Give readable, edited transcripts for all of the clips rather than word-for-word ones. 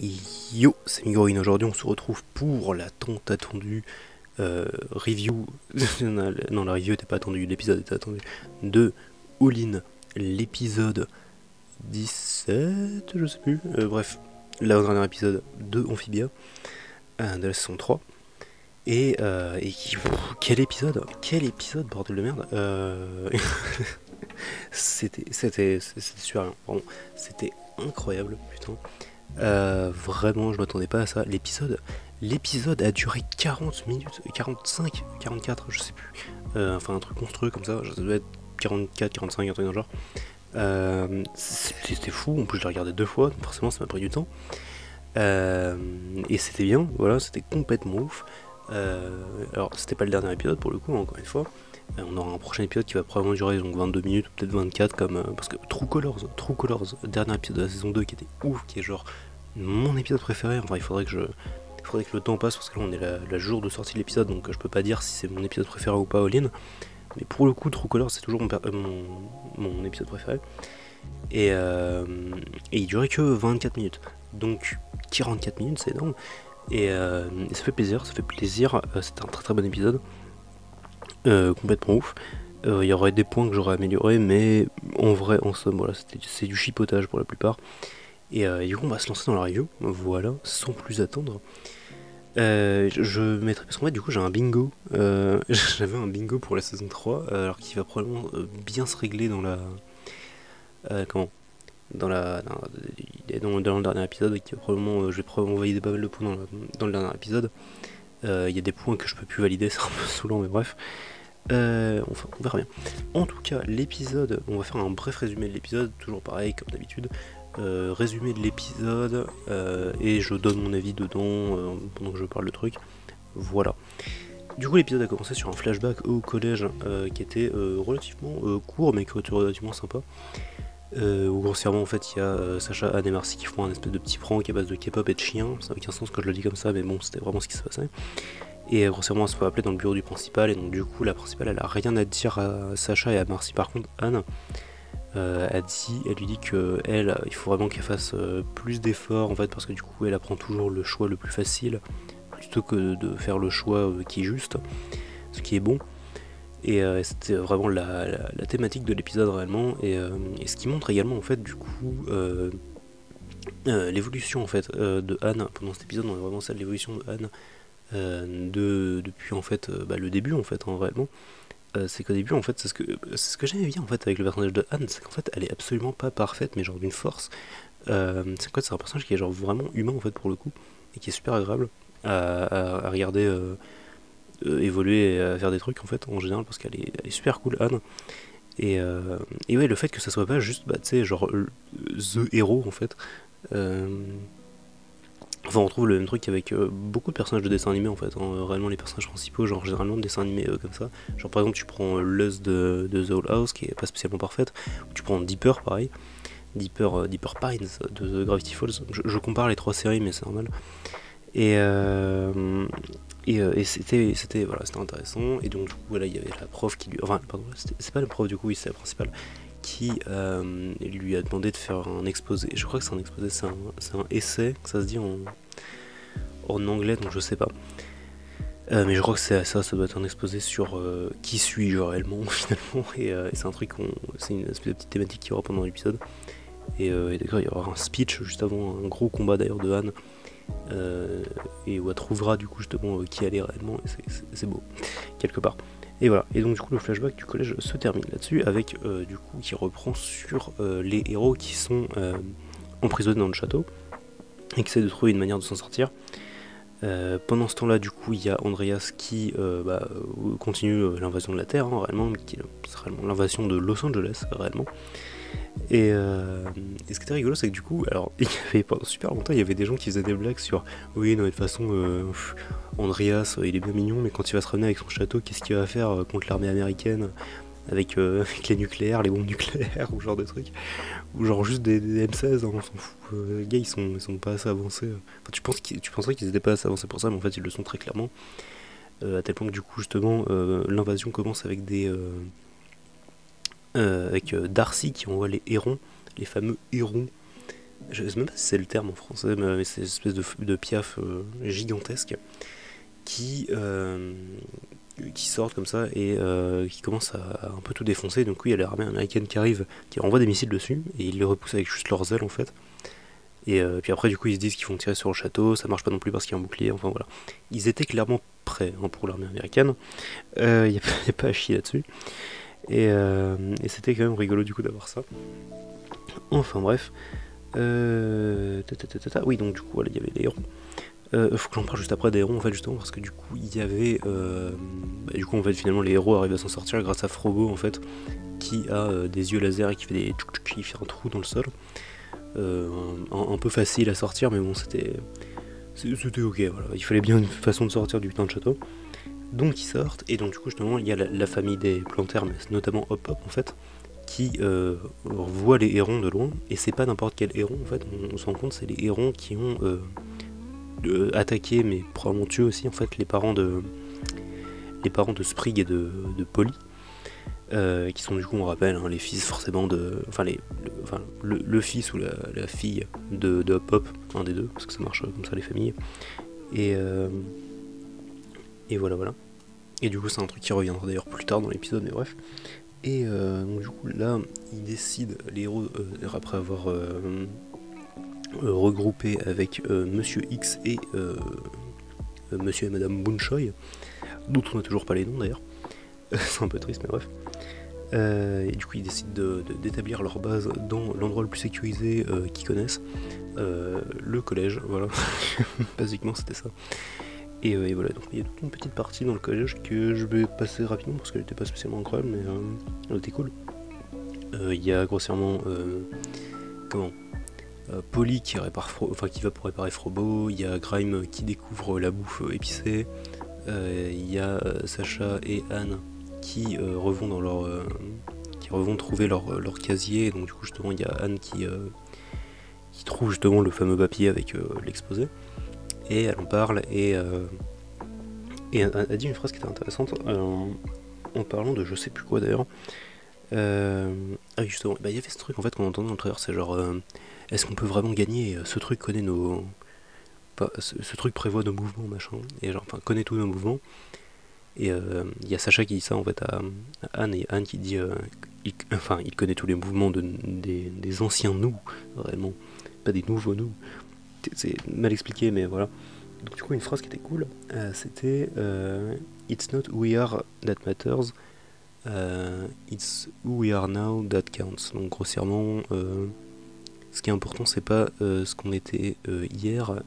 Yo, c'est Migorine. Aujourd'hui, on se retrouve pour la tant attendue review. Non, la review était pas attendue, l'épisode était attendu. De All-in, l'épisode 17, je sais plus. Bref, l'avant-dernier épisode de Amphibia, de la saison 3. Quel épisode! Quel épisode, bordel de merde! C'était super bien, vraiment. C'était incroyable, putain. Vraiment, je m'attendais pas à ça. L'épisode a duré 40 minutes, 45, 44, je sais plus. Enfin, un truc monstrueux comme ça, ça doit être 44, 45, un truc dans le genre. C'était fou, en plus je l'ai regardé deux fois, donc forcément ça m'a pris du temps. Et c'était bien, voilà, c'était complètement ouf. Alors, c'était pas le dernier épisode pour le coup, encore une fois. On aura un prochain épisode qui va probablement durer donc 22 minutes ou peut-être 24 comme parce que True Colors, dernier épisode de la saison 2 qui était ouf, qui est genre mon épisode préféré. Enfin, il faudrait que le temps passe parce que là on est la jour de sortie de l'épisode, donc je peux pas dire si c'est mon épisode préféré ou pas all-in. Mais pour le coup, True Colors c'est toujours mon épisode préféré. Et il durait que 24 minutes. Donc 44 minutes, c'est énorme. Et ça fait plaisir, c'était un très très bon épisode. Complètement ouf. Il y aurait des points que j'aurais améliorés, mais en vrai, en somme, voilà, c'est du chipotage pour la plupart. Et du coup, on va se lancer dans la review, voilà, sans plus attendre. Je mettrai, parce qu'en fait, du coup, j'ai un bingo. J'avais un bingo pour la saison 3, alors qui va probablement bien se régler dans la. Comment dans dans le dernier épisode, qui va probablement, je vais probablement valider pas mal de points dans le dernier épisode. Il y a des points que je peux plus valider, c'est un peu saoulant, mais bref. Enfin, on verra bien. En tout cas, l'épisode, on va faire un bref résumé de l'épisode, toujours pareil, comme d'habitude. Résumé de l'épisode, et je donne mon avis dedans pendant que je parle de truc. Voilà. Du coup, l'épisode a commencé sur un flashback au collège qui était relativement court, mais qui était relativement sympa. Où grossièrement, en fait, il y a Sacha, Anne et Marcy qui font un espèce de petit prank à base de K-pop et de chiens. Ça n'a aucun sens que je le dis comme ça, mais bon, c'était vraiment ce qui se passait. Et grossièrement, elle se fait appeler dans le bureau du principal, et donc du coup, la principale, elle a rien à dire à Sacha et à Marcy. Par contre, Anne, elle lui dit que elle, il faut vraiment qu'elle fasse plus d'efforts, en fait, parce que du coup, elle apprend toujours le choix le plus facile, plutôt que de faire le choix qui est juste, ce qui est bon. Et c'était vraiment la thématique de l'épisode réellement, et ce qui montre également, en fait, du coup, l'évolution, en fait, de Anne. Pendant cet épisode, on est vraiment ça, de l'évolution de Anne. Depuis en fait le début en fait, hein, réellement. C'est qu'au début en fait, c'est ce que j'aimais bien en fait avec le personnage de Anne, c'est qu'en fait elle est absolument pas parfaite, mais genre d'une force. C'est un personnage qui est genre vraiment humain en fait pour le coup, et qui est super agréable à regarder évoluer et à faire des trucs en fait en général, parce elle est super cool, Anne. Et ouais, le fait que ça soit pas juste tu sais, genre the héros en fait. Enfin, on retrouve le même truc avec beaucoup de personnages de dessins animés en fait, hein. Réellement, les personnages principaux, genre généralement de dessins animés comme ça. Genre par exemple, tu prends Luz de The Owl House, qui est pas spécialement parfaite, ou tu prends Deeper, pareil, Deeper Pines de Gravity Falls. Je compare les trois séries, mais c'est normal. Et, voilà, c'était intéressant. Et donc, du coup, voilà, il y avait la prof qui lui. Enfin, pardon, c'est pas le prof du coup, oui, c'est la principale, qui lui a demandé de faire un exposé. Je crois que c'est un exposé, c'est un essai, ça se dit en anglais, donc je sais pas. Mais je crois que c'est ça doit être un exposé sur qui suis-je réellement, finalement. Et c'est un truc, c'est une espèce de petite thématique qui y aura pendant l'épisode. Et d'accord, il y aura un speech juste avant, un gros combat d'ailleurs de Anne. Et où elle trouvera du coup justement qui elle est réellement, et c'est beau, quelque part. Et voilà, et donc du coup le flashback du collège se termine là-dessus, avec du coup qui reprend sur les héros qui sont emprisonnés dans le château, et qui essaient de trouver une manière de s'en sortir. Pendant ce temps-là, du coup, il y a Andreas qui continue l'invasion de la Terre, hein, réellement, c'est réellement l'invasion de Los Angeles, réellement. Et ce qui était rigolo, c'est que du coup, alors, il y avait pendant super longtemps, il y avait des gens qui faisaient des blagues sur oui, non, de toute façon, Andreas, il est bien mignon, mais quand il va se ramener avec son château, qu'est-ce qu'il va faire contre l'armée américaine avec les nucléaires, les bombes nucléaires, ou genre de trucs, ou genre juste des M16, hein, on s'en fout. Les gars, ils sont pas assez avancés. Enfin, tu penserais qu'ils étaient pas assez avancés pour ça, mais en fait, ils le sont très clairement. À tel point que du coup, justement, l'invasion commence avec avec Darcy qui envoie les hérons, les fameux hérons, je sais même pas si c'est le terme en français, mais c'est une espèce de piaf gigantesque qui, qui sortent comme ça et qui commencent à un peu tout défoncer. Donc oui, il y a l'armée américaine qui arrive, qui renvoie des missiles dessus, et ils les repoussent avec juste leurs ailes en fait. Et puis après, du coup, ils se disent qu'ils vont tirer sur le château, ça marche pas non plus parce qu'il y a un bouclier, enfin voilà. Ils étaient clairement prêts hein, pour l'armée américaine, il n'y a pas à chier là-dessus. Et c'était quand même rigolo du coup d'avoir ça. Enfin bref. Oui, donc du coup, voilà, il y avait les héros. Faut que j'en parle juste après des héros en fait justement parce que du coup il y avait du coup en fait finalement les héros arrivent à s'en sortir grâce à Frobo en fait qui a des yeux laser et qui fait des qui fait un trou dans le sol un peu facile à sortir mais bon c'était ok voilà il fallait bien une façon de sortir du putain de château donc ils sortent et donc du coup justement il y a la famille des Plantaires mais notamment Hop Hop en fait qui voit les hérons de loin et c'est pas n'importe quel héron en fait on se rend compte c'est les hérons qui ont attaquer mais probablement tuer aussi en fait les parents de Sprig et de Polly qui sont du coup on rappelle hein, les fils forcément de enfin le fils ou la fille de Hop Hop un des deux parce que ça marche comme ça les familles et voilà et du coup c'est un truc qui reviendra d'ailleurs plus tard dans l'épisode mais bref et donc du coup là ils décident les héros après avoir regroupé avec Monsieur X et Monsieur et Madame Bunchoi, dont on n'a toujours pas les noms d'ailleurs. C'est un peu triste, mais bref. Et du coup, ils décident d'établir leur base dans l'endroit le plus sécurisé qu'ils connaissent, le collège, voilà. Basiquement, c'était ça. Et voilà, donc il y a toute une petite partie dans le collège que je vais passer rapidement parce qu'elle n'était pas spécialement incroyable, mais elle était cool. Il y a grossièrement. Polly qui va pour réparer Frobo, il y a Grime qui découvre la bouffe épicée, il y a Sacha et Anne qui revont dans qui revont trouver leur casier, et donc du coup justement il y a Anne qui trouve justement le fameux papier avec l'exposé, et elle en parle, et elle a dit une phrase qui était intéressante en parlant de je sais plus quoi d'ailleurs. Ah oui justement, il y avait ce truc en fait qu'on entendait dans le trailer, c'est genre est-ce qu'on peut vraiment gagner? Ce truc connaît nos. Ce truc prévoit nos mouvements, machin. Et genre, enfin, connaît tous nos mouvements. Et il y a Sacha qui dit ça en fait à Anne, et Anne qui dit. Il connaît tous les mouvements des anciens nous, réellement. Pas des nouveaux nous. C'est mal expliqué, mais voilà. Donc, du coup, une phrase qui était cool, c'était It's not who we are that matters, it's who we are now that counts. Donc, grossièrement. Ce qui est important, c'est pas ce qu'on était hier,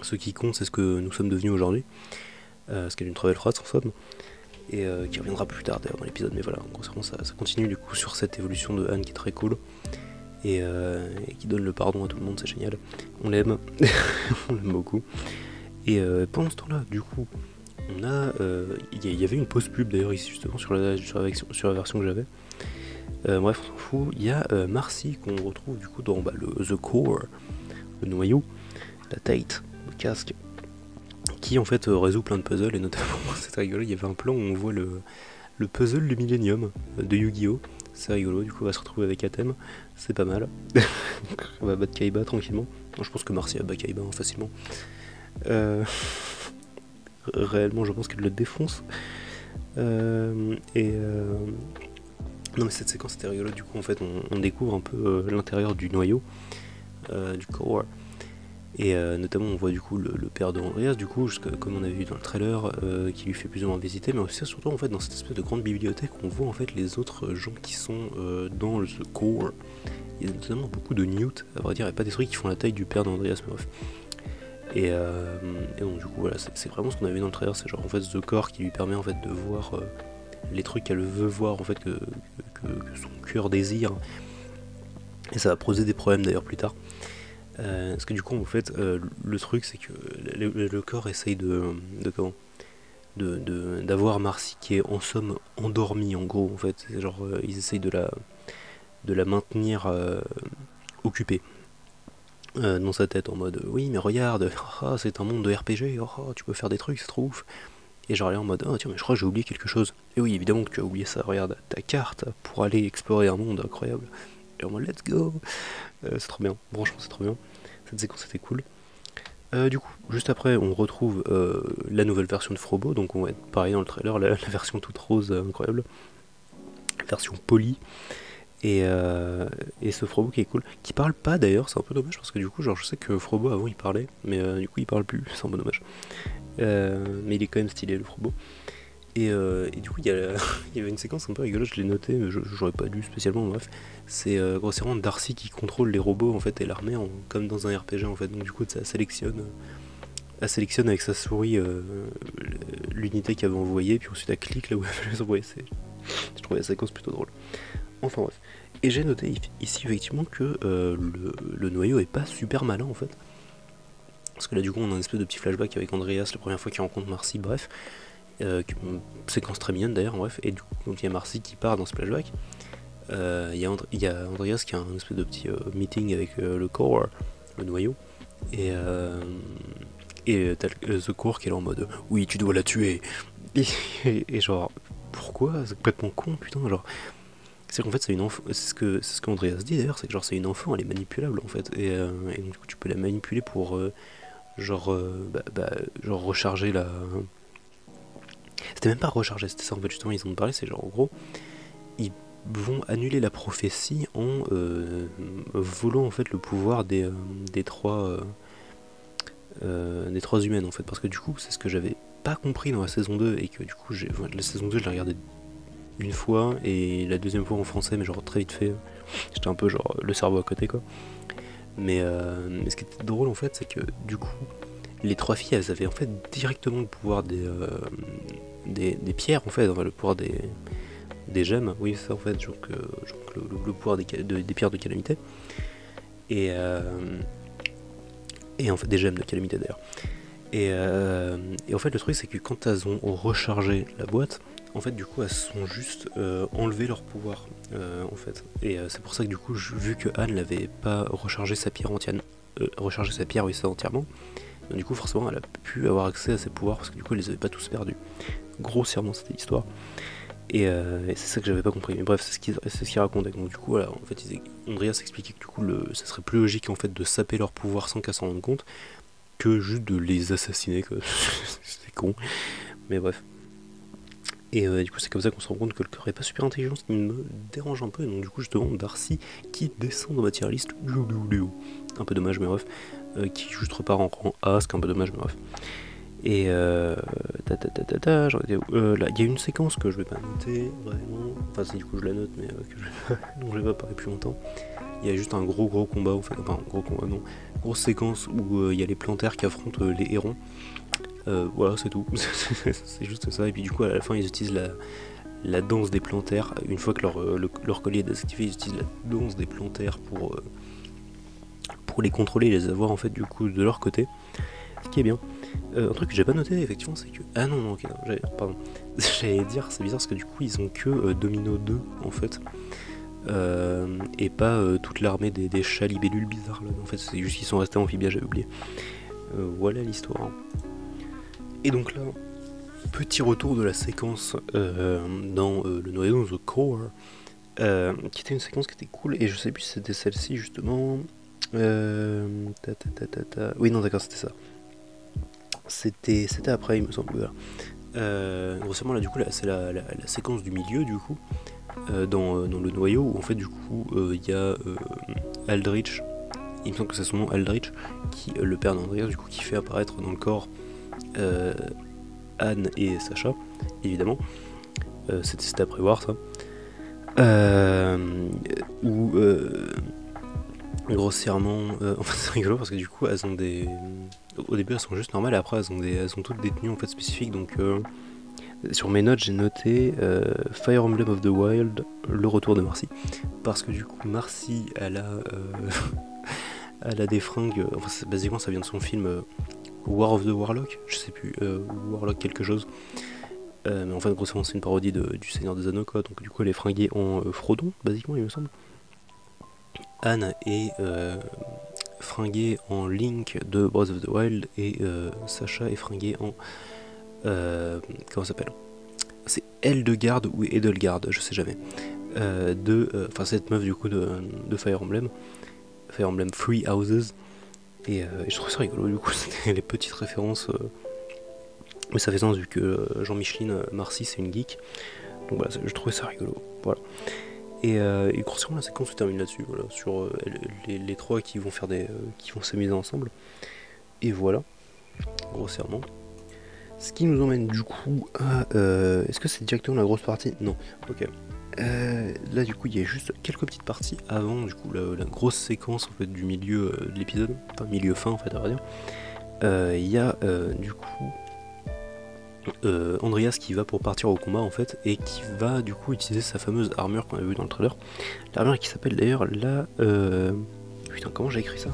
ce qui compte, c'est ce que nous sommes devenus aujourd'hui. Ce qui est une très belle phrase en somme, et qui reviendra plus tard d'ailleurs dans l'épisode, mais voilà, grossièrement ça continue du coup sur cette évolution de Anne qui est très cool, et qui donne le pardon à tout le monde, c'est génial. On l'aime, on l'aime beaucoup. Et pendant ce temps-là, du coup, on a. Il y avait une pause pub d'ailleurs ici justement sur la version que j'avais. Bref, on s'en fout. Il y a Marcy qu'on retrouve du coup dans le The Core, le noyau, la tête, le casque, qui en fait résout plein de puzzles, et notamment, c'est rigolo, il y avait un plan où on voit le puzzle du Millennium de Yu-Gi-Oh! C'est rigolo, du coup on va se retrouver avec Atem, c'est pas mal. On va battre Kaiba tranquillement. Moi, je pense que Marcy a battu Kaiba hein, facilement. Réellement, je pense qu'elle le défonce. Non mais cette séquence était rigolote, du coup en fait on découvre un peu l'intérieur du noyau, du core, et notamment on voit du coup le père de Andreas, du coup, comme on avait vu dans le trailer, qui lui fait plus ou moins visiter, mais aussi surtout en fait dans cette espèce de grande bibliothèque on voit en fait les autres gens qui sont dans le core. Il y a notamment beaucoup de newt, à vrai dire, et pas des trucs qui font la taille du père d'Andreas, mais bref. Et donc du coup voilà, c'est vraiment ce qu'on avait vu dans le trailer, c'est genre en fait The Core qui lui permet en fait de voir les trucs qu'elle veut voir en fait que son cœur désire, et ça va poser des problèmes d'ailleurs plus tard, parce que du coup en fait le truc c'est que le corps essaye d'avoir Marcy qui est en somme endormie en gros en fait, c'est genre ils essayent de la maintenir occupée dans sa tête en mode oui mais regarde, c'est un monde de RPG, tu peux faire des trucs, c'est trop ouf. Et genre elle est en mode, tiens mais je crois que j'ai oublié quelque chose. Et oui évidemment que tu as oublié ça, regarde ta carte pour aller explorer un monde incroyable. Et en mode let's go. C'est trop bien, franchement c'est trop bien. Cette séquence était cool. Du coup, juste après, on retrouve la nouvelle version de Frobo, donc on va être pareil dans le trailer, la version toute rose, incroyable, version polie, et ce Frobo qui est cool, qui parle pas d'ailleurs, c'est un peu dommage, parce que du coup, genre je sais que Frobo avant il parlait, mais du coup il parle plus, c'est un peu dommage. Mais il est quand même stylé le Frobo. Et du coup, il y avait une séquence un peu rigolote, je l'ai noté, mais j'aurais pas dû spécialement, bref. C'est grossièrement Darcy qui contrôle les robots en fait et l'armée comme dans un RPG en fait. Donc du coup, elle sélectionne avec sa souris l'unité qu'elle veut envoyer, puis ensuite elle clique là où elle veut les envoyer. Je trouvais la séquence plutôt drôle. Enfin bref. Et j'ai noté ici effectivement que le noyau est pas super malin en fait. Parce que là du coup on a un espèce de petit flashback avec Andreas la première fois qu'il rencontre Marcy, bref. Séquence très mignonne d'ailleurs, bref. Et du coup donc il y a Marcy qui part dans ce flashback. Il y a Andreas qui a un espèce de petit meeting avec le core, le noyau. Et t'as The Core qui est là en mode oui tu dois la tuer. Et genre pourquoi, c'est complètement con putain, genre c'est qu'en fait c'est une enfant, c'est ce qu'Andreas dit d'ailleurs, c'est que genre c'est une enfant, elle est manipulable en fait, et donc du coup tu peux la manipuler pour genre genre recharger la, c'était même pas recharger, c'était ça en fait justement ils en ont parlé, c'est genre en gros ils vont annuler la prophétie en volant en fait le pouvoir des trois humaines en fait, parce que du coup c'est ce que j'avais pas compris dans la saison 2 et que du coup la saison 2 je l'ai regardée une fois et la deuxième fois en français mais genre très vite fait, j'étais un peu genre le cerveau à côté quoi, mais ce qui était drôle en fait c'est que du coup les trois filles elles avaient en fait directement le pouvoir des pierres en fait, enfin, le pouvoir des gemmes, oui c'est ça en fait, donc le pouvoir des pierres de calamité et en fait des gemmes de calamité d'ailleurs. Et en fait le truc c'est que quand elles ont rechargé la boîte, en fait du coup elles sont juste enlevé leur pouvoir en fait. Et c'est pour ça que du coup vu que Anne n'avait pas rechargé sa pierre entièrement, oui ça entièrement, donc du coup forcément elle a pu avoir accès à ses pouvoirs parce que du coup elle les avait pas tous perdus. Grossièrement c'était l'histoire. Et c'est ça que j'avais pas compris. Mais bref, c'est ce qu'il racontait. Donc du coup, voilà, en fait, Andreas expliquait que du coup, ça serait plus logique en fait de saper leur pouvoir sans qu'elles s'en rendent compte que juste de les assassiner. C'est con. Mais bref. Et du coup, c'est comme ça qu'on se rend compte que le corps est pas super intelligent, ce qui me dérange un peu. Et donc du coup, justement, Darcy qui descend dans ma tier list. Un peu dommage, mais bref. Qui juste repart en rang A, ce qui est un peu dommage, mais bref. Et là, il y a une séquence que je vais pas noter vraiment, enfin si du coup je la note mais dont je vais pas parler plus longtemps. Il y a juste un gros combat, en fait, enfin un gros combat non, grosse séquence où il y a les plantaires qui affrontent les hérons. Voilà c'est tout, c'est juste ça. Et puis du coup à la fin ils utilisent la danse des plantaires, une fois que leur collier est désactivé, ils utilisent la danse des plantaires pour les contrôler et les avoir en fait du coup de leur côté, ce qui est bien. Un truc que j'ai pas noté effectivement c'est que... Ah non, ok, non, j'allais dire, c'est bizarre parce que du coup ils ont que Domino 2 en fait, et pas toute l'armée des chats libellules bizarres là, en fait c'est juste qu'ils sont restés amphibiens, j'avais oublié. Voilà l'histoire. Et donc là, petit retour de la séquence dans le noyau The Core, qui était une séquence qui était cool, et je sais plus si c'était celle-ci justement. Oui non d'accord c'était ça. C'était après il me semble. Voilà. Grossièrement là du coup c'est la séquence du milieu du coup dans le noyau où en fait du coup il y a Aldrich, il me semble que c'est son nom, Aldrich, qui le père d'Andreas du coup, qui fait apparaître dans le corps Anne et Sacha évidemment. C'était à prévoir ça. Où grossièrement en fait c'est rigolo parce que du coup elles ont au début elles sont juste normales et après elles ont toutes des tenues en fait spécifiques. Donc sur mes notes j'ai noté Fire Emblem of the Wild, le retour de Marcy, parce que du coup Marcy elle a des fringues, enfin basiquement ça vient de son film War of the Warlock, je sais plus, Warlock quelque chose, mais en fait grossièrement c'est une parodie du Seigneur des Anneaux quoi. Donc du coup elle est fringuée en Frodon basiquement il me semble. Anne est fringuée en Link de Breath of the Wild et Sacha est fringuée en comment ça s'appelle, c'est Edelgard ou Edelgard, je sais jamais. enfin cette meuf du coup de Fire Emblem Three Houses, et je trouve ça rigolo du coup. C'était les petites références, mais ça fait sens vu que Jean-Micheline Marcy c'est une geek, donc voilà, je trouvais ça rigolo, voilà. Et grossièrement la séquence se termine là-dessus, voilà, sur les trois qui vont faire qui vont s'amuser ensemble, et voilà, grossièrement. Ce qui nous emmène du coup à... est-ce que c'est directement la grosse partie? Non, ok. Là du coup il y a juste quelques petites parties avant du coup la grosse séquence en fait du milieu de l'épisode, enfin milieu fin en fait à vrai dire. Il y a du coup Andreas qui va pour partir au combat en fait, et qui va du coup utiliser sa fameuse armure qu'on a vue dans le trailer. L'armure qui s'appelle d'ailleurs la... Putain, comment j'ai écrit ça?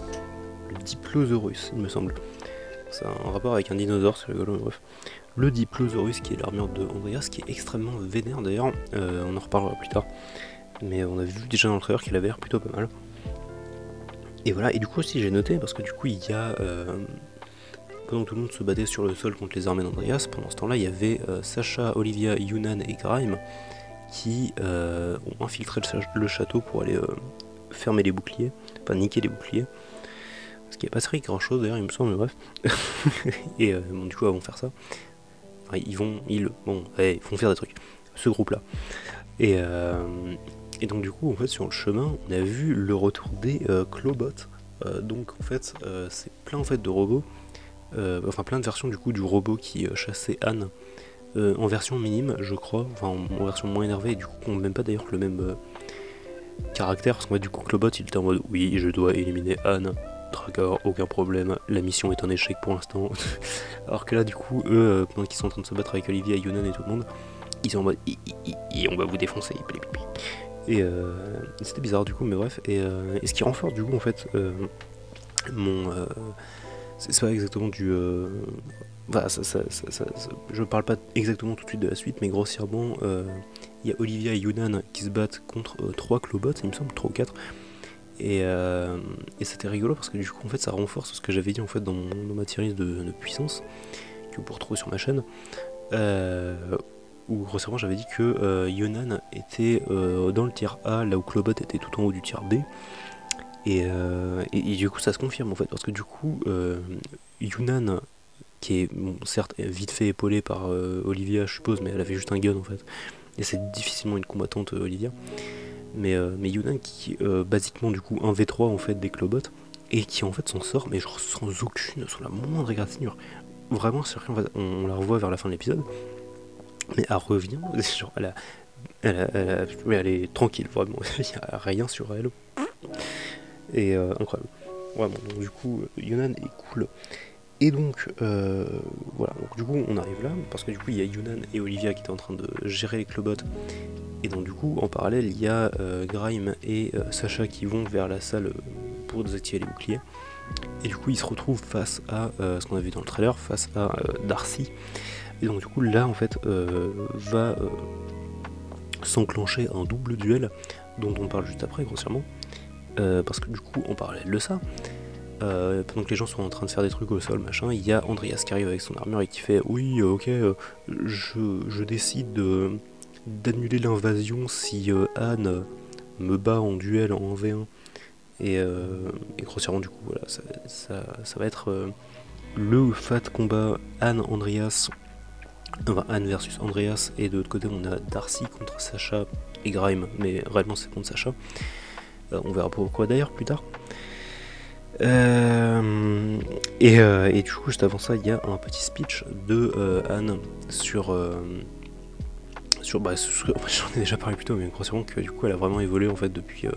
Le Diplosaurus il me semble. C'est un rapport avec un dinosaure, c'est rigolo, bref. Le Diplosaurus qui est l'armure de Andreas, qui est extrêmement vénère d'ailleurs, on en reparlera plus tard. Mais on a vu déjà dans le trailer qu'il avait l'air plutôt pas mal. Et voilà, et du coup aussi j'ai noté, parce que du coup il y a... pendant que tout le monde se battait sur le sol contre les armées d'Andreas, pendant ce temps-là il y avait Sacha, Olivia, Yunnan et Grime qui ont infiltré le château pour aller fermer les boucliers, enfin niquer les boucliers. Ce qui n'est pas très grand chose d'ailleurs il me semble, mais bref. Et bon, du coup ils vont faire ça. Enfin, ils vont faire des trucs, ce groupe là. Et donc du coup en fait sur le chemin on a vu le retour des Clobots. Donc en fait c'est plein en fait de robots, enfin plein de versions du coup du robot qui chassait Anne, en version minime je crois, enfin en version moins énervée, et du coup on n'a même pas d'ailleurs le même caractère, parce qu'en fait du coup Clobot il était en mode oui je dois éliminer Anne. D'accord, aucun problème, la mission est un échec pour l'instant. Alors que là du coup eux pendant qu'ils sont en train de se battre avec Olivia, Yunnan et tout le monde, ils sont en mode on va vous défoncer. Et c'était bizarre du coup, mais bref. Et ce qui renforce du coup en fait c'est pas exactement du... Voilà, je parle pas exactement tout de suite de la suite, mais grossièrement il y a Olivia et Yunnan qui se battent contre 3 Clobots, il me semble, 3 ou 4. Et c'était rigolo parce que du coup en fait ça renforce ce que j'avais dit en fait dans ma tier list de puissance que vous pouvez retrouver sur ma chaîne, où grossièrement j'avais dit que Yunnan était dans le tier A là où Clobot était tout en haut du tier B, et du coup ça se confirme en fait parce que du coup Yunnan, qui est bon, certes vite fait épaulée par Olivia je suppose, mais elle avait juste un gun en fait et c'est difficilement une combattante Olivia. Mais Yunnan qui basiquement du coup 1v3 en fait des Clobots, et qui en fait s'en sort mais genre sans la moindre égratignure. Vraiment c'est vrai, en fait, on la revoit vers la fin de l'épisode, mais elle revient, genre elle est tranquille vraiment, il n'y a rien sur elle. Et incroyable. Vraiment, donc du coup Yunnan est cool. Et donc voilà, donc du coup on arrive là, parce que du coup il y a Yunnan et Olivia qui étaient en train de gérer les Clobots. Et donc du coup en parallèle il y a Grime et Sacha qui vont vers la salle pour désactiver les boucliers. Et du coup ils se retrouvent face à ce qu'on a vu dans le trailer, face à Darcy. Et donc du coup là en fait va s'enclencher un double duel dont on parle juste après grossièrement. Parce que du coup en parallèle de ça, pendant que les gens sont en train de faire des trucs au sol machin, il y a Andreas qui arrive avec son armure et qui fait oui ok je décide d'annuler l'invasion si Anne me bat en duel en 1v1, et grossièrement du coup voilà ça va être le fat combat Anne-Andreas, enfin Anne versus Andreas, et de l'autre côté on a Darcy contre Sacha et Grime, mais réellement c'est contre Sacha, on verra pourquoi d'ailleurs plus tard. Et du coup juste avant ça il y a un petit speech de Anne sur j'en ai déjà parlé plus tôt, mais grossièrement que du coup elle a vraiment évolué en fait depuis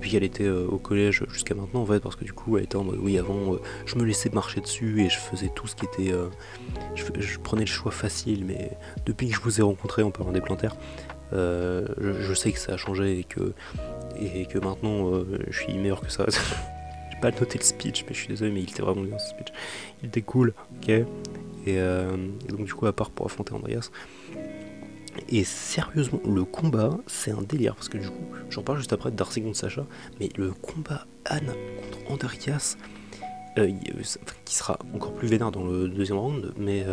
qu'elle était au collège jusqu'à maintenant en fait, parce que du coup elle était en mode oui avant je me laissais marcher dessus et je faisais tout ce qui était je prenais le choix facile, mais depuis que je vous ai rencontré en parlant des plantaires, je sais que ça a changé et que maintenant je suis meilleur que ça. J'ai pas noté le speech, mais je suis désolé, mais il était vraiment bien ce speech, il était cool, ok. Et donc du coup à part pour affronter Andreas. Et sérieusement, le combat, c'est un délire, parce que du coup, j'en parle juste après de Darcy contre Sacha, mais le combat Anne contre Andreas, qui sera encore plus vénère dans le deuxième round, mais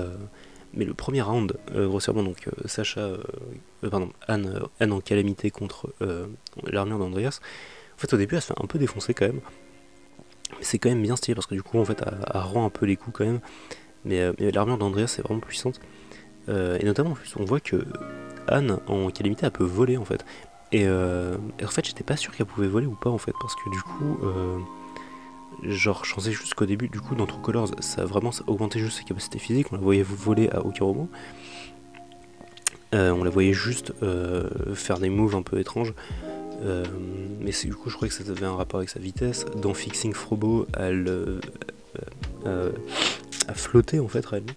Mais le premier round, grossièrement, donc Sacha, pardon, Anne en calamité contre l'armure d'Andreas, en fait au début elle se fait un peu défoncer quand même. Mais c'est quand même bien stylé parce que du coup en fait elle rend un peu les coups quand même. Mais l'armure d'Andreas est vraiment puissante. Et notamment en plus on voit que Anne en calamité elle peut voler en fait. Et en fait j'étais pas sûr qu'elle pouvait voler ou pas en fait parce que du coup genre je pensais juste qu'au début du coup dans True Colors ça augmentait juste ses capacités physiques, on la voyait voler à aucun moment. On la voyait juste faire des moves un peu étranges. Mais du coup je croyais que ça avait un rapport avec sa vitesse. Dans Fixing Frobo elle a flotté en fait réellement.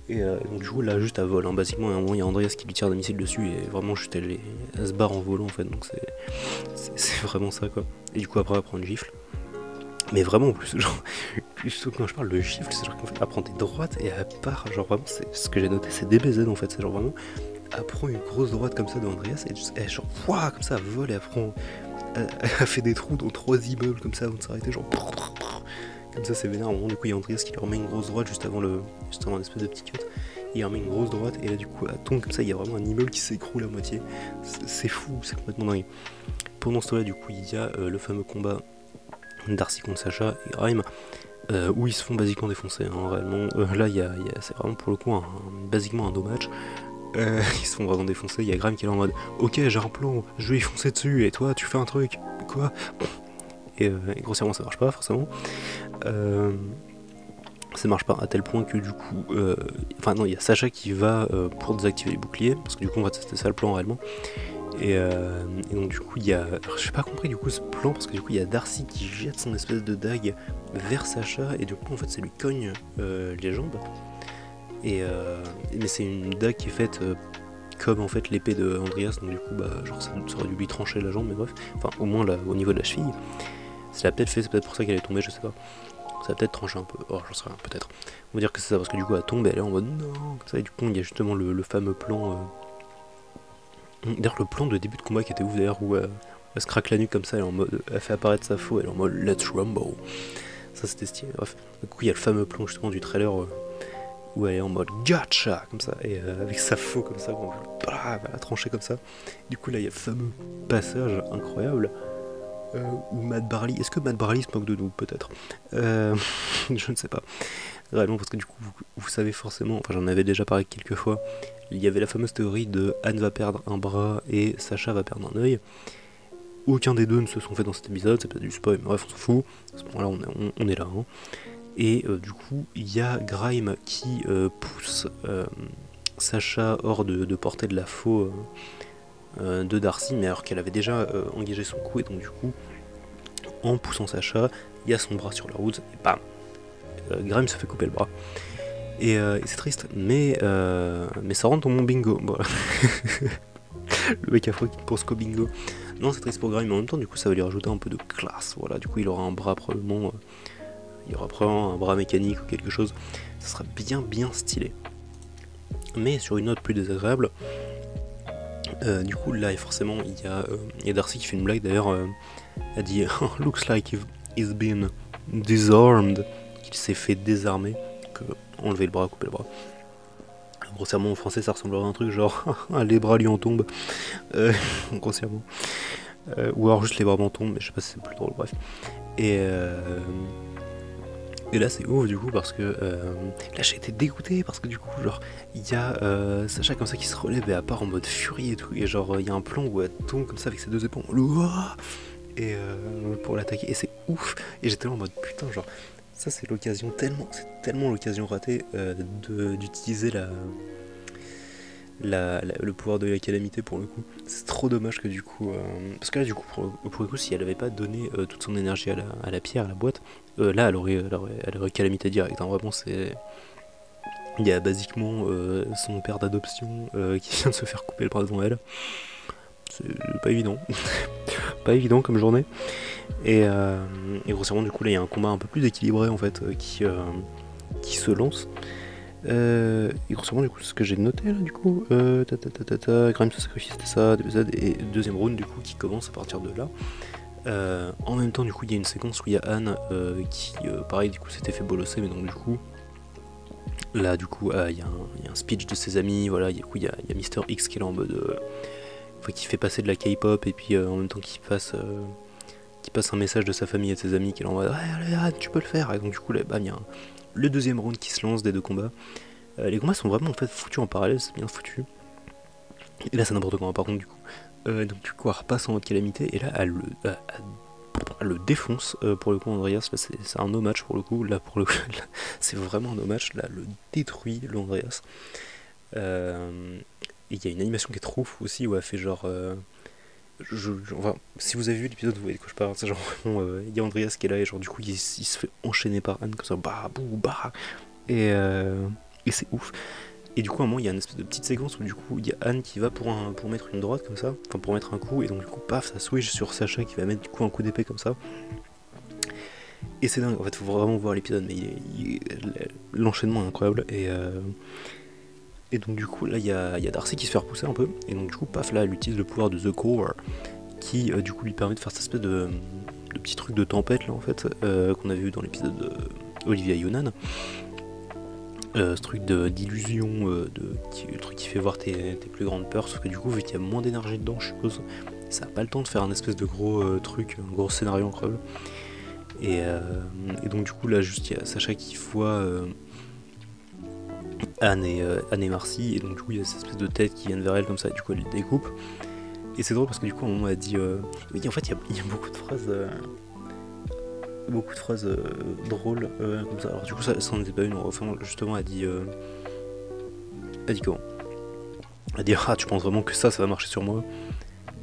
Et donc du coup là juste elle vole, hein. Basiquement à un moment il y a Andreas qui lui tire des missiles dessus et vraiment juste elle se barre en volant en fait, donc c'est vraiment ça quoi. Et du coup après elle prend une gifle. Mais vraiment en plus, genre, surtout quand je parle de gifle, c'est genre qu'en fait elle prend des droites et elle part, genre vraiment c'est ce que j'ai noté, c'est DBZ en fait, c'est genre vraiment elle prend une grosse droite comme ça de Andreas et elle genre ouah, comme ça elle vole et elle fait des trous dans 3 immeubles comme ça avant de s'arrêter, genre comme ça c'est vénère. À un moment du coup il y a Andreas qui lui remet une grosse droite juste avant un espèce de petit cut, il remet une grosse droite et là du coup elle tombe comme ça, il y a vraiment un immeuble qui s'écroule à moitié, c'est fou, c'est complètement dingue. Pendant ce temps là du coup il y a le fameux combat Darcy contre Sacha et Grime, où ils se font basiquement défoncer, hein, réellement. Là c'est vraiment pour le coup basiquement un no match. Ils se font vraiment défoncer, il y a Grime qui est là en mode ok j'ai un plan, je vais y foncer dessus et toi tu fais un truc, quoi. Et grossièrement ça marche pas forcément. Ça marche pas à tel point que du coup enfin non, il y a Sacha qui va pour désactiver les boucliers, parce que du coup en fait c'était ça le plan réellement. Et donc du coup il y a, alors, j'ai pas compris du coup ce plan parce que du coup il y a Darcy qui jette son espèce de dague vers Sacha et du coup en fait ça lui cogne les jambes. Mais c'est une dague qui est faite comme en fait l'épée de Andreas, donc du coup bah genre ça aurait dû lui trancher la jambe, mais bref, enfin au moins là, au niveau de la cheville. Ça l'a peut-être fait, c'est peut-être pour ça qu'elle est tombée, je sais pas. Ça a peut-être tranché un peu, oh j'en sais rien, peut-être. On va dire que c'est ça parce que du coup elle tombe et elle est en mode non, comme ça, et du coup il y a justement le fameux plan. D'ailleurs le plan de début de combat qui était ouf d'ailleurs où elle se craque la nuque comme ça, elle est en mode, elle fait apparaître sa faux, elle est en mode let's rumble. Ça c'était stylé, bref. Du coup il y a le fameux plan justement du trailer où elle est en mode gotcha comme ça, et avec sa faux comme ça, elle va la trancher comme ça. Du coup là il y a le fameux passage incroyable où Matt Barley, est-ce que Matt Barley se moque de nous peut-être je ne sais pas. Réellement parce que du coup vous savez forcément, enfin j'en avais déjà parlé quelques fois, il y avait la fameuse théorie de Anne va perdre un bras et Sacha va perdre un œil. Aucun des deux ne se sont fait dans cet épisode, c'est peut-être du spoil, mais bref on s'en fout, à ce moment-là on est là. Hein. Et du coup il y a Grime qui pousse Sacha hors de portée de la faux de Darcy, mais alors qu'elle avait déjà engagé son coup, et donc du coup en poussant Sacha, il y a son bras sur la route, et bam, Grime se fait couper le bras. Et c'est triste, mais ça rentre dans mon bingo. Voilà. Le mec afro qui pense qu'au bingo. Non, c'est triste pour Grime, mais en même temps, du coup, ça va lui rajouter un peu de classe. Voilà, du coup, il aura un bras probablement. Il y aura probablement un bras mécanique ou quelque chose. Ça sera bien stylé. Mais sur une note plus désagréable, du coup, là, forcément, il y a Darcy qui fait une blague d'ailleurs. Elle dit looks like he's been disarmed. Qu'il s'est fait désarmer. Enlever le bras, couper le bras. Grossièrement en français ça ressemblerait à un truc genre les bras lui en tombent, grossièrement. Ou alors juste les bras m'en tombent, mais je sais pas si c'est plus drôle, bref. Et là c'est ouf du coup parce que là j'ai été dégoûté parce que du coup genre il y a Sacha comme ça qui se relève et à part en mode furie et tout, et genre il y a un plan où elle tombe comme ça avec ses deux épaules et pour l'attaquer, et c'est ouf, et j'étais là en mode putain genre ça c'est l'occasion c'est tellement l'occasion ratée d'utiliser le pouvoir de la calamité pour le coup. C'est trop dommage que du coup parce que là du coup pour le coup si elle avait pas donné toute son énergie à la pierre, à la boîte, là elle aurait calamité direct, hein. Vraiment c'est, il y a basiquement son père d'adoption qui vient de se faire couper le bras devant elle. C'est pas évident. Pas évident comme journée. Et grossièrement du coup là il y a un combat un peu plus équilibré en fait qui se lance. Et grossièrement du coup ce que j'ai noté là du coup Grime se sacrifie, c'était ça, DBZ, et deuxième round du coup qui commence à partir de là. En même temps du coup il y a une séquence où il y a Anne qui pareil du coup s'était fait bolosser, mais donc du coup là du coup il y, a un speech de ses amis, voilà, du coup il y a Mister X qui est là en mode qui fait passer de la K-pop et puis en même temps qu'il passe un message de sa famille et de ses amis qui est là en mode allez, allez, tu peux le faire, et donc du coup là bam, il y a le deuxième round qui se lance des deux combats. Les combats sont vraiment en fait foutus en parallèle, c'est bien foutu. Et là c'est n'importe quoi par contre du coup. Donc du coup elle repasse en mode calamité et là elle le défonce pour le coup Andreas, là c'est un no match pour le coup, là pour le coup c'est vraiment un no match, là le détruit le Andreas. Et il y a une animation qui est trop fou aussi où elle fait genre enfin, si vous avez vu l'épisode vous voyez de quoi je parle, c'est genre vraiment il y a Andreas qui est là et genre du coup il se fait enchaîner par Anne comme ça, bah bouh bah, et c'est ouf. Et du coup, à un moment, il y a une espèce de petite séquence où du coup, il y a Anne qui va pour mettre une droite comme ça, enfin pour mettre un coup, et donc du coup, paf, ça switch sur Sacha qui va mettre du coup un coup d'épée comme ça. Et c'est dingue, en fait, faut vraiment voir l'épisode, mais l'enchaînement est incroyable. Et donc du coup, là, il y a Darcy qui se fait repousser un peu, et donc du coup, paf, là, elle utilise le pouvoir de The Core, qui du coup lui permet de faire cette espèce de petit truc de tempête là en fait, qu'on avait vu dans l'épisode de Olivia Yonan. Ce truc d'illusion, le truc qui fait voir tes plus grandes peurs, sauf que du coup, vu qu'il y a moins d'énergie dedans, je suppose, ça n'a pas le temps de faire un espèce de gros truc, un gros scénario incroyable. Et donc, du coup, là, juste, il y a Sacha qui voit Anne et Marcy, et donc, du coup, il y a cette espèce de tête qui viennent vers elle comme ça, et du coup, elle les découpe. Et c'est drôle parce que, du coup, à un moment, elle dit. Oui, en fait, il y a beaucoup de phrases. Drôles comme ça. Alors du coup ça n'en était pas une, enfin justement elle dit comment, elle dit ah tu penses vraiment que ça va marcher sur moi,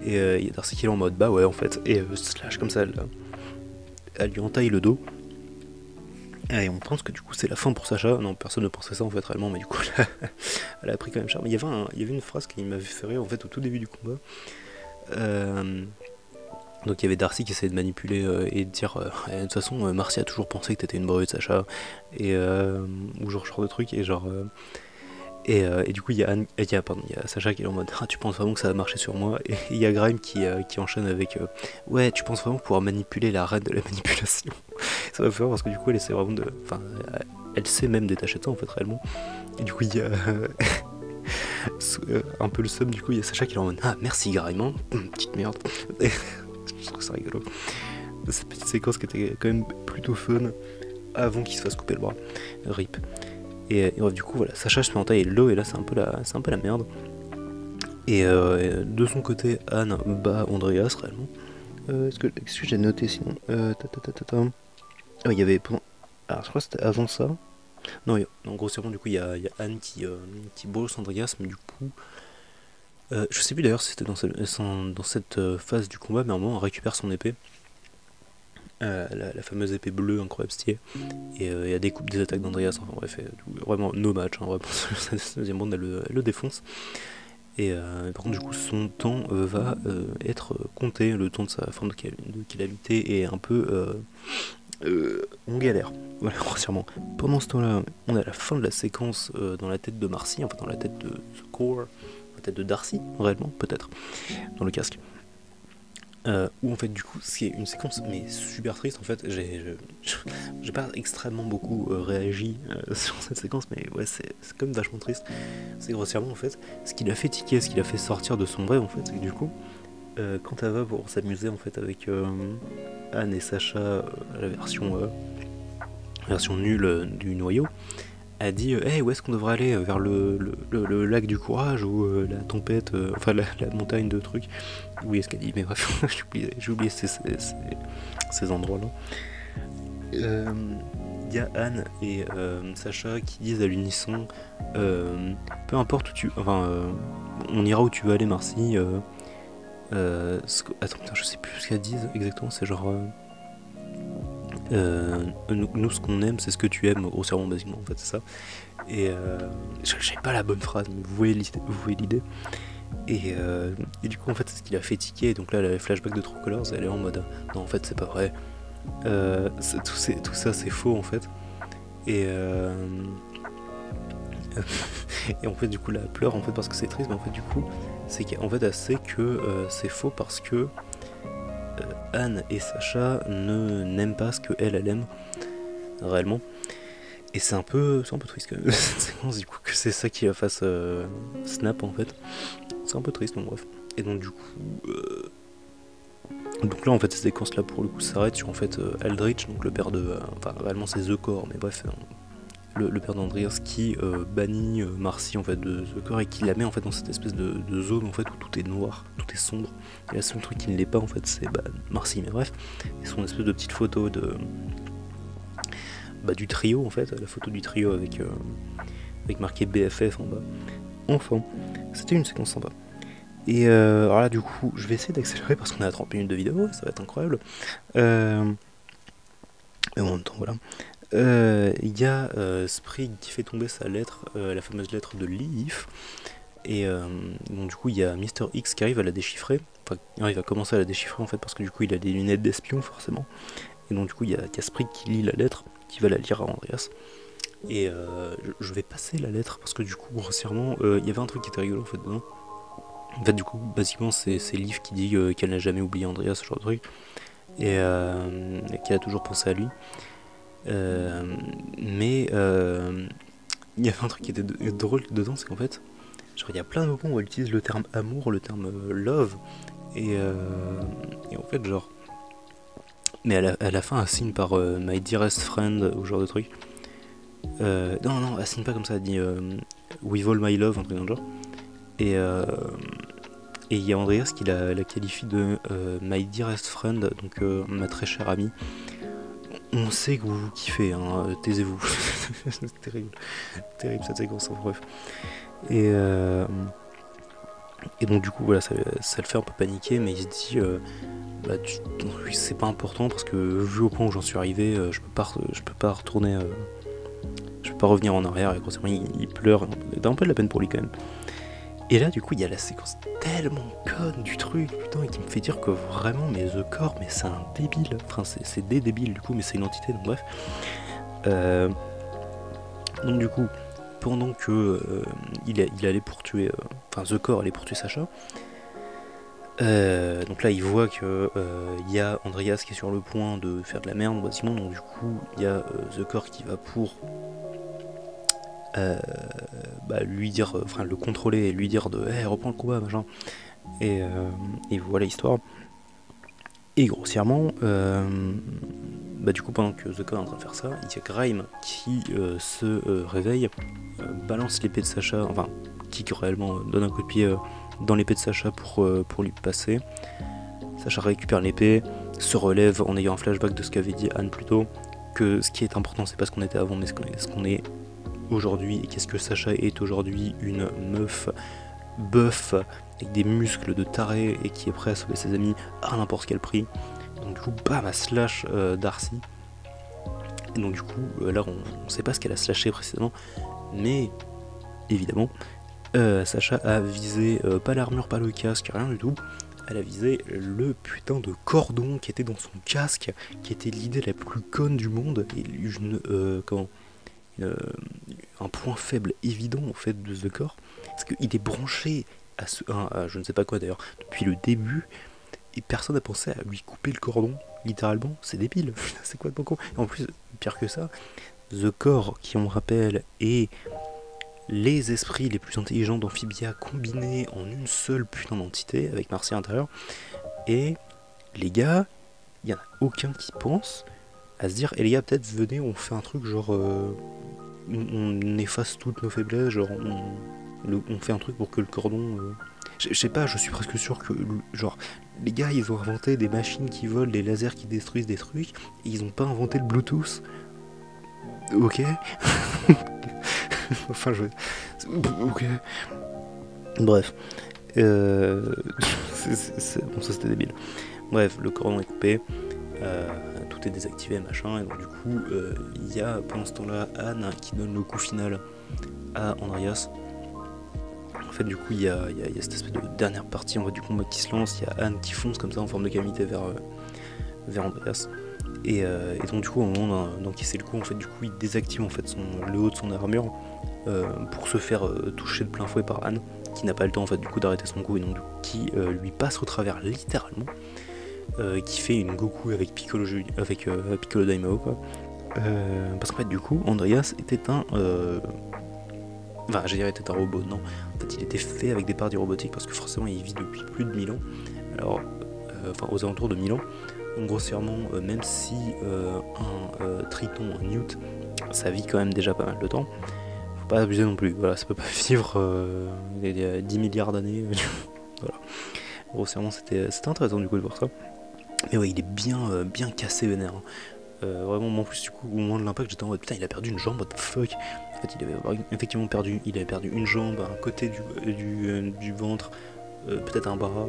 et il y a Darcy qui est là en mode bah ouais en fait, et slash comme ça elle lui entaille le dos, et on pense que du coup c'est la fin pour Sacha. Non, personne ne pensait ça en fait réellement, mais du coup elle a pris quand même cher. Mais il y avait une phrase qui m'avait fait rire en fait au tout début du combat. Donc il y avait Darcy qui essayait de manipuler et de dire de toute façon Marcy a toujours pensé que t'étais une brute Sacha, et ou genre de truc, et genre et du coup il y a Sacha qui est en mode ah tu penses vraiment que ça va marcher sur moi, et il y a Grime qui enchaîne avec ouais tu penses vraiment pouvoir manipuler la reine de la manipulation. Ça va faire parce que du coup elle essaie vraiment de, enfin elle sait même détacher de ça en fait réellement, et du coup il y a un peu le seum, du coup il y a Sacha qui est en mode ah merci Grime hein, petite merde. Je trouve ça rigolo. Cette petite séquence qui était quand même plutôt fun avant qu'il se fasse couper le bras. RIP. Et bref, du coup, voilà, Sacha se fait entailler le dos, et là c'est un peu la merde. Et de son côté, Anne bat Andreas réellement. Est-ce que j'ai noté sinon ah, il y avait. Alors je crois que c'était avant ça. Non, grossièrement, du coup, il y a Anne qui bosse Andreas, mais du coup. Je sais plus d'ailleurs si c'était dans cette phase du combat, mais à un moment on récupère son épée, la fameuse épée bleue incroyable stylée, et elle découpe des attaques d'Andreas, enfin bref, vraiment no match, hein, vraiment, cette deuxième ronde elle le défonce, et par contre du coup son temps va être compté, le temps de sa forme de calamité est un peu... on galère, voilà, grossièrement. Pendant ce temps-là, on est à la fin de la séquence dans la tête de Marcy, enfin dans la tête de The Core, tête de Darcy, réellement, peut-être, dans le casque. Où en fait, du coup, c'est une séquence mais super triste. En fait, j'ai pas extrêmement beaucoup réagi sur cette séquence, mais ouais, c'est quand même vachement triste. C'est grossièrement en fait ce qui l'a fait tiquer, ce qui l'a fait sortir de son rêve en fait, c'est que du coup, quand elle va pour s'amuser en fait avec Anne et Sacha, la version nulle du noyau, a dit hey, où est-ce qu'on devrait aller, vers le lac du courage ou la tempête, enfin la montagne de trucs. Oui, est-ce qu'elle dit, mais bref, j'ai oublié ces endroits-là. Il y a Anne et Sacha qui disent à l'unisson peu importe où on ira où tu veux aller Marcy. Attends, putain, je sais plus ce qu'elles disent exactement, c'est genre nous ce qu'on aime c'est ce que tu aimes, grossièrement, basiquement en fait c'est ça. Et j'ai pas la bonne phrase, mais vous voyez l'idée. Et du coup en fait c'est ce qui l'a fait tiquer, donc là le flashback de True Colors, elle est en mode non en fait c'est pas vrai, tout ça c'est faux en fait. Et et en fait du coup là elle pleure en fait parce que c'est triste, mais en fait du coup c'est qu'en fait elle sait que c'est faux parce que Anne et Sacha n'aiment pas ce que elle aime réellement, Et c'est un peu triste quand même. C'est con, du coup que c'est ça qui la fasse snap en fait. C'est un peu triste, donc bref. Et donc du coup, donc là en fait cette séquence là pour le coup s'arrête sur en fait Aldrich, donc le père de, enfin réellement c'est The Core, mais bref, le père d'Andreas qui bannit Marcy en fait de The Core et qui la met en fait dans cette espèce de zone en fait où tout est noir, tout est sombre. Et le seul truc qui ne l'est pas en fait c'est Marcy, mais bref, et son espèce de petite photo de du trio en fait, la photo du trio avec marqué BFF en bas. Enfin, c'était une séquence sympa. Et alors là du coup je vais essayer d'accélérer parce qu'on est à 30 minutes de vidéo, ça va être incroyable. Mais en même temps voilà. Il y a Sprig qui fait tomber sa lettre, la fameuse lettre de Leaf. Et donc du coup il y a Mister X qui arrive à la déchiffrer. Enfin il va commencer à la déchiffrer en fait parce que du coup il a des lunettes d'espion forcément. Et donc du coup il y a Sprig qui lit la lettre, qui va la lire à Andreas. Et je vais passer la lettre parce que du coup grossièrement il y avait un truc qui était rigolo en fait dedans. En fait du coup basiquement c'est Liv qui dit qu'elle n'a jamais oublié Andreas, ce genre de truc. Et qu'elle a toujours pensé à lui. Mais il y avait un truc qui était drôle dedans, c'est qu'en fait genre il y a plein de moments où elle utilise le terme amour, le terme love. Et en fait genre mais à la fin elle signe par my dearest friend ou genre de truc. Non, elle signe pas comme ça, elle dit with all my love, un truc dans le genre. Et il y a Andreas qui la qualifie de my dearest friend, donc ma très chère amie. On sait que vous kiffez, hein, taisez-vous. C'est terrible cette séquence, hein, bref. Et donc du coup voilà, ça le fait un peu paniquer, mais il se dit c'est pas important parce que vu au point où j'en suis arrivé, je peux pas retourner, je peux pas revenir en arrière. Et grossièrement il pleure, t'as un peu de la peine pour lui quand même. Et là du coup il y a la séquence tellement conne du truc, putain, qui me fait dire que vraiment mais The Core, mais c'est un débile, enfin c'est des débiles du coup, mais c'est une entité, donc bref. Donc du coup pendant que il allait pour tuer, enfin The Core allait pour tuer Sacha, donc là il voit que y a Andreas qui est sur le point de faire de la merde bâtiment, donc du coup il y a The Core qui va pour lui dire, enfin le contrôler et lui dire de hey, reprends le combat machin, et voilà l'histoire. Et grossièrement du coup pendant que The Core est en train de faire ça, il y a Grime qui se réveille, balance l'épée de Sacha, enfin qui réellement donne un coup de pied dans l'épée de Sacha pour lui passer. Sacha récupère l'épée, se relève en ayant un flashback de ce qu'avait dit Anne plus tôt, que ce qui est important c'est pas ce qu'on était avant mais ce qu'on est aujourd'hui, et qu'est-ce que Sacha est aujourd'hui, une meuf buff avec des muscles de taré et qui est prêt à sauver ses amis à n'importe quel prix. Donc du coup bam, elle slash Darcy. Et donc du coup là on sait pas ce qu'elle a slashé précédemment, mais évidemment Sacha a visé pas l'armure, pas le casque, rien du tout. Elle a visé le putain de cordon qui était dans son casque, qui était l'idée la plus conne du monde, et un point faible évident en fait de The Core, parce qu'il est branché à je ne sais pas quoi d'ailleurs depuis le début, et personne n'a pensé à lui couper le cordon, littéralement. C'est débile, c'est quoi de con. Et en plus, pire que ça, The Core, qui on rappelle est les esprits les plus intelligents d'Amphibia combinés en une seule putain d'entité avec Marcy à l'intérieur. Et les gars, il n'y en a aucun qui pense à se dire, et les gars, peut-être venez, on fait un truc genre on efface toutes nos faiblesses, genre on fait un truc pour que le cordon je sais pas, je suis presque sûr que genre les gars ils ont inventé des machines qui volent, des lasers qui détruisent des trucs, et ils ont pas inventé le Bluetooth. Ok. Enfin ok. Bref. Bon, ça c'était débile. Bref, le cordon est coupé, tout est désactivé machin, et donc du coup il y a pendant ce temps-là Anne qui donne le coup final à Andreas. En fait du coup il y a cette espèce de dernière partie en fait, du combat qui se lance, il y a Anne qui fonce comme ça en forme de calamité vers Andreas. Et donc du coup au moment d'encaisser le coup, en fait du coup il désactive en fait le haut de son armure pour se faire toucher de plein fouet par Anne, qui n'a pas le temps en fait du coup d'arrêter son coup, et donc qui lui passe au travers littéralement, qui fait une Goku avec Piccolo Daimao quoi. parce qu'en fait du coup Andreas était un enfin j'ai dit était un robot, non, en fait il était fait avec des parties robotiques parce que forcément il vit depuis plus de 1000 ans, alors enfin aux alentours de 1000 ans, donc grossièrement même si un Triton, un Newt, ça vit quand même déjà pas mal de temps, faut pas abuser non plus, voilà, ça peut pas vivre il y a 10 milliards d'années, voilà, grossièrement c'était intéressant du coup de voir ça, mais ouais il est bien cassé vénère, hein. Vraiment, moi en plus du coup au moment de l'impact j'étais en mode putain il a perdu une jambe, what the fuck. En fait il avait effectivement perdu une jambe, un côté du ventre, peut-être un bras,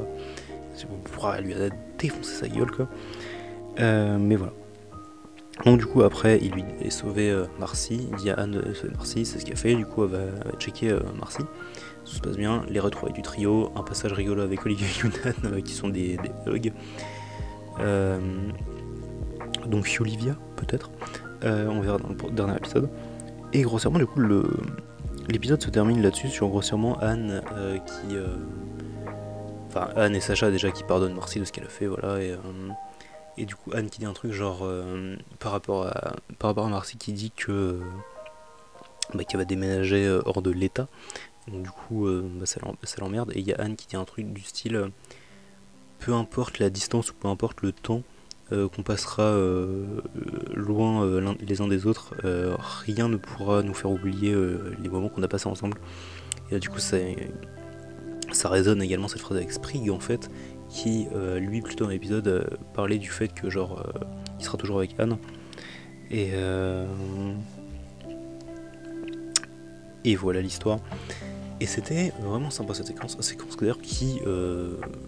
lui a défoncé sa gueule quoi. Mais voilà. Donc du coup après il lui est sauvé Marcy, il dit à Anne de sauver Marcy, c'est ce qu'il a fait, du coup elle va checker Marcy. Tout se passe bien, les retrouvailles du trio, un passage rigolo avec Olivia et Younan qui sont des bugs. Donc Olivia peut-être, on verra dans le dernier épisode. Et grossièrement du coup l'épisode se termine là-dessus sur grossièrement Anne enfin Anne et Sacha déjà qui pardonnent Marcy de ce qu'elle a fait, voilà, et du coup Anne qui dit un truc genre par rapport à Marcy qui dit que qu'elle va déménager hors de l'état, donc du coup ça l'emmerde, et il y a Anne qui dit un truc du style peu importe la distance ou peu importe le temps qu'on passera loin les uns des autres, rien ne pourra nous faire oublier les moments qu'on a passés ensemble. Et là, du coup ça résonne également cette phrase avec Sprig en fait, qui lui plutôt dans l'épisode parlait du fait que genre il sera toujours avec Anne, et voilà l'histoire. Et c'était vraiment sympa cette séquence d'ailleurs qui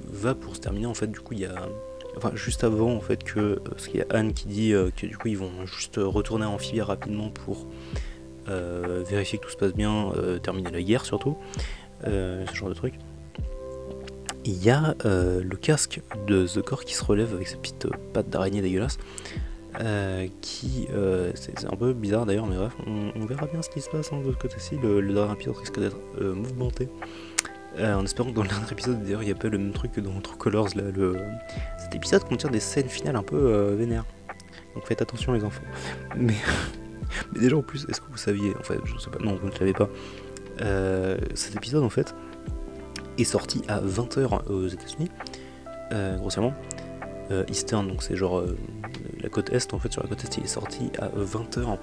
va pour se terminer en fait. Du coup il y a, enfin juste avant en fait que parce qu'il y a Anne qui dit que du coup ils vont juste retourner en Amphibia rapidement pour vérifier que tout se passe bien, terminer la guerre surtout, ce genre de truc. Il y a le casque de The Core qui se relève avec ses petites pattes d'araignée dégueulasses, qui c'est un peu bizarre d'ailleurs, mais bref, on verra bien ce qui se passe de ce côté-ci. Le dernier épisode risque d'être mouvementé, en espérant que dans le dernier épisode d'ailleurs il n'y a pas le même truc que dans True Colors là, cet épisode contient des scènes finales un peu vénères, donc faites attention les enfants. Mais déjà en plus, est-ce que vous saviez, en fait je sais pas, non vous ne le savez pas, cet épisode en fait est sorti à 20h aux États-Unis, grossièrement. Eastern, donc c'est genre la côte est, en fait sur la côte est il est sorti à 20h,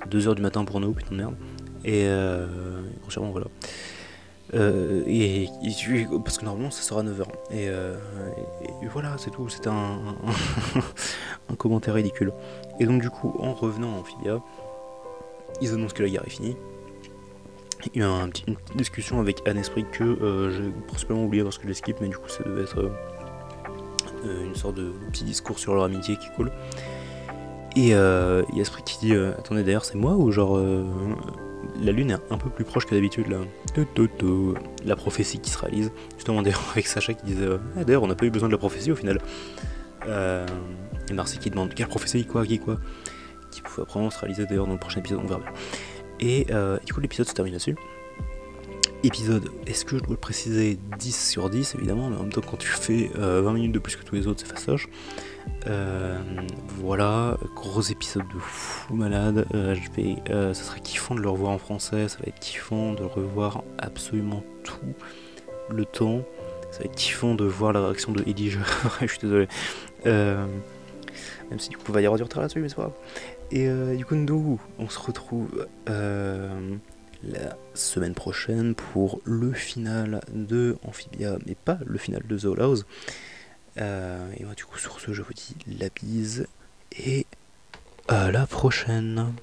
2h du matin pour nous, putain de merde, et grossièrement voilà. Et parce que normalement ça sera à 9h, et voilà c'est tout, c'était un commentaire ridicule. Et donc du coup en revenant en Amphibia, ils annoncent que la guerre est finie. Il y a une petite discussion avec Anne Esprit que j'ai principalement oublié parce que je l'ai skip, mais du coup ça devait être une sorte de petit discours sur leur amitié qui est cool. Et il y a Esprit qui dit attendez d'ailleurs c'est moi ou genre la lune est un peu plus proche que d'habitude là. La prophétie qui se réalise. Justement d'ailleurs avec Sacha qui disait d'ailleurs on n'a pas eu besoin de la prophétie au final. Et Marcy qui demande quelle prophétie, quoi, qui pouvait probablement se réaliser d'ailleurs dans le prochain épisode, on verra bien. Et du coup l'épisode se termine là-dessus. Épisode, est-ce que je dois le préciser, 10 sur 10 évidemment, mais en même temps quand tu fais 20 minutes de plus que tous les autres c'est fastoche. Voilà, gros épisode de fou malade, ça serait kiffant de le revoir en français, ça va être kiffant de le revoir absolument tout le temps, ça va être kiffant de voir la réaction de Elijah, je suis désolé, même si du coup il va y avoir du retard là-dessus mais c'est pas grave. Et du coup nous on se retrouve la semaine prochaine pour le final de Amphibia, mais pas le final de The Outlaws. Et moi du coup sur ce je vous dis la bise et à la prochaine.